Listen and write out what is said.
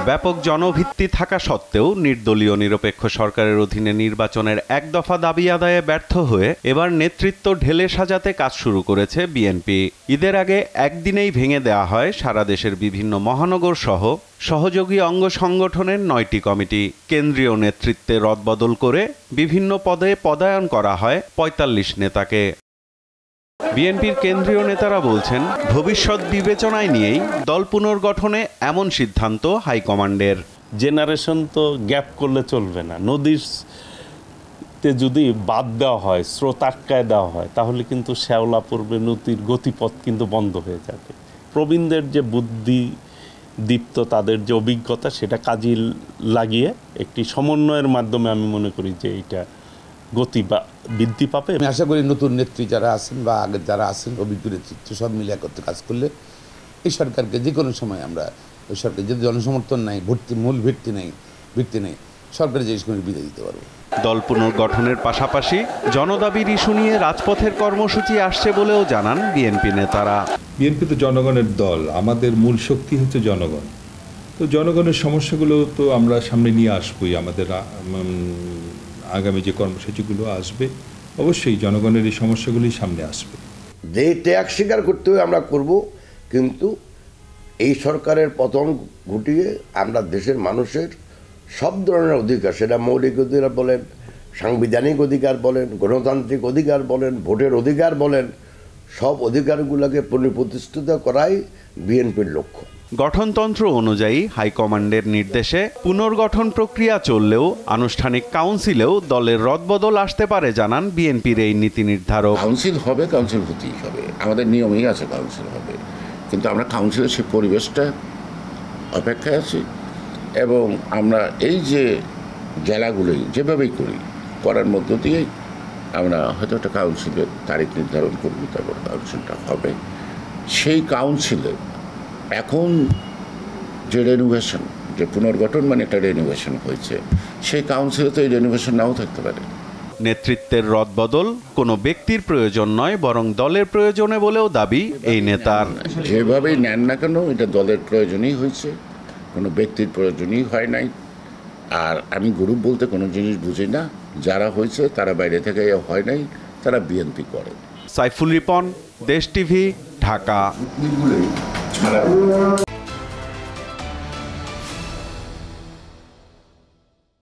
ব্যাপক জনভিত্তি থাকা সত্ত্বেও নির্দলীয় নিরপেক্ষ সরকারের অধীনে নির্বাচনের এক দফা দাবি আদায়ে ব্যর্থ হয়ে এবার নেতৃত্ব ঢেলে সাজাতে কাজ শুরু করেছে বিএনপি। ঈদের আগে একদিনেই ভেঙে দেওয়া হয় সারা দেশের বিভিন্ন মহানগর সহ সহযোগী অঙ্গ সংগঠনের ৯টি কমিটি। কেন্দ্রীয় নেতৃত্বে রদবদল করে বিভিন্ন পদে পদায়ন করা হয় ৪৫ নেতাকে। বিএনপির কেন্দ্রীয় নেতারা বলছেন, ভবিষ্যৎ বিবেচনায় নিয়েই দল পুনর্গঠনে এমন সিদ্ধান্ত হাইকমান্ডের। জেনারেশন তো গ্যাপ করলে চলবে না। নদীতে যদি বাদ দেওয়া হয়, স্রোত আটকায় দেওয়া হয়, তাহলে কিন্তু শ্যাওলা পড়বে, নদীর গতিপথ কিন্তু বন্ধ হয়ে যাবে। প্রবীণদের যে বুদ্ধি দীপ্ত, তাদের যে অভিজ্ঞতা, সেটা কাজে লাগিয়ে একটি সমন্বয়ের মাধ্যমে আমি মনে করি যে এইটা গতি বা বৃদ্ধি পাবে। আমি আশা করি নতুন নেত্রী যারা আছেন বা আগের যারা আছেন অভিজ্ঞ নেতৃত্ব সব মিলে একত্রে কাজ করলে এই সরকারকে যে কোনো সময় আমরা ওই সরকার যদি জনসমর্থন নাই, মূল ভিত্তি নেই সরকারের যে সময় বিদায় দিতে পারবো। দল পুনর্গঠনের পাশাপাশি জনদাবির ইস্যু নিয়ে রাজপথের কর্মসূচি আসছে বলেও জানান বিএনপি নেতারা। বিএনপি তো জনগণের দল, আমাদের মূল শক্তি হচ্ছে জনগণ। তো জনগণের সমস্যাগুলো তো আমরা সামনে নিয়ে আসবোই। আমাদের আগামী যে কর্মসূচিগুলো আসবে অবশ্যই জনগণের এই সমস্যাগুলি সামনে আসবে। যে ত্যাগ স্বীকার করতে হবে আমরা করব, কিন্তু এই সরকারের পতন ঘটিয়ে আমরা দেশের মানুষের সব ধরনের অধিকার, সেটা মৌলিক অধিকার বলেন, সাংবিধানিক অধিকার বলেন, গণতান্ত্রিক অধিকার বলেন, ভোটের অধিকার বলেন, সব অধিকারগুলোকে পুনঃপ্রতিষ্ঠিত করাই বিএনপির লক্ষ্য। গঠনতন্ত্র অনুযায়ী হাইকমান্ডের নির্দেশে পুনর্গঠন প্রক্রিয়া চললেও আনুষ্ঠানিক কাউন্সিলেও দলের রদবদল আসতে পারে জানান বিএনপির এই নীতি নির্ধারক। কাউন্সিল হবে, কাউন্সিল হতেই হবে, আমাদের নিয়মেই আছে কাউন্সিল হবে, কিন্তু আমরা কাউন্সিলের সেই পরিবেশটা অপেক্ষায় আছি এবং আমরা এই যে জেলাগুলোই যেভাবেই করার মধ্য দিয়েই আমরা হয়তো একটা কাউন্সিলের তারিখ নির্ধারণ করব, তারপর কাউন্সিলটা হবে। সেই কাউন্সিলে এখন যে রেনোভেশন, যে পুনর্গঠন মানে একটা রেনোভেশন হয়েছে, সেই কাউন্সিলে তো এই রেনোভেশন নাও থাকতে পারে। নেতৃত্বের রদবদল কোনো ব্যক্তির প্রয়োজন নয়, বরং দলের প্রয়োজনে বলেও দাবি এই নেতার। যেভাবেই নেন না কেন, এটা দলের প্রয়োজনই হয়েছে, কোনো ব্যক্তির প্রয়োজনই হয় নাই। আর আমি গ্রুপ বলতে কোনো জিনিস বুঝি না, যারা হয়েছে তারা বাইরে থেকে হয় নাই, তারা বিএনপি করে। সাইফুল রিপন, দেশ টিভি, ঢাকা।